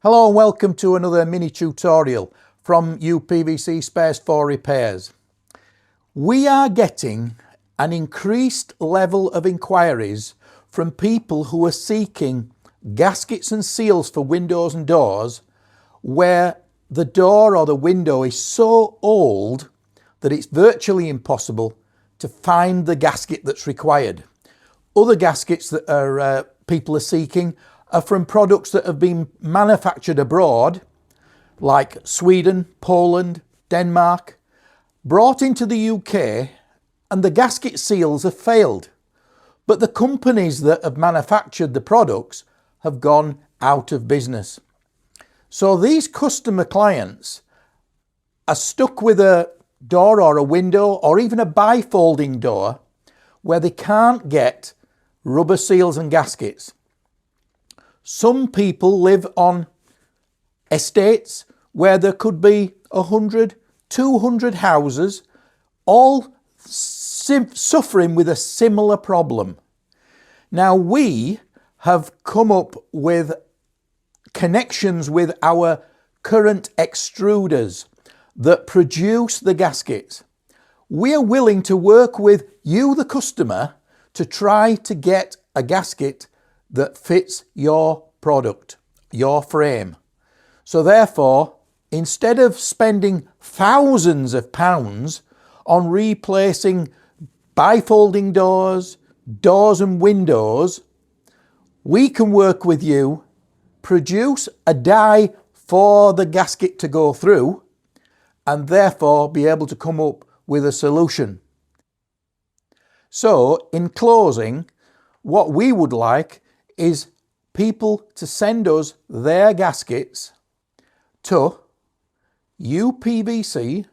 Hello and welcome to another mini tutorial from UPVC Spares for Repairs. We are getting an increased level of inquiries from people who are seeking gaskets and seals for windows and doors where the door or the window is so old that it's virtually impossible to find the gasket that's required. Other gaskets that people are seeking are from products that have been manufactured abroad, like Sweden, Poland, Denmark, brought into the UK, and the gasket seals have failed. But the companies that have manufactured the products have gone out of business. So these customer clients are stuck with a door or a window or even a bifolding door where they can't get rubber seals and gaskets. Some people live on estates where there could be 100, 200 houses, all suffering with a similar problem. Now we have come up with connections with our current extruders that produce the gaskets. We are willing to work with you, the customer, to try to get a gasket that fits your product, your frame. So therefore, instead of spending thousands of pounds on replacing bifolding doors, doors and windows, we can work with you, produce a die for the gasket to go through, and therefore be able to come up with a solution. So in closing, what we would like is people to send us their gaskets to UPVC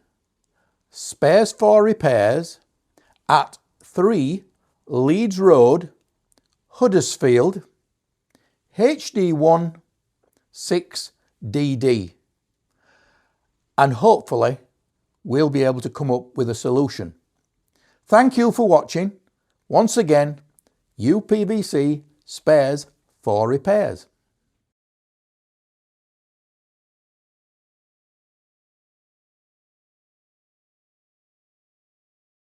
Spares for Repairs at 3 Leeds Road, Huddersfield, HD1 6DD. And hopefully we'll be able to come up with a solution. Thank you for watching. Once again, UPVC Spares for Repairs.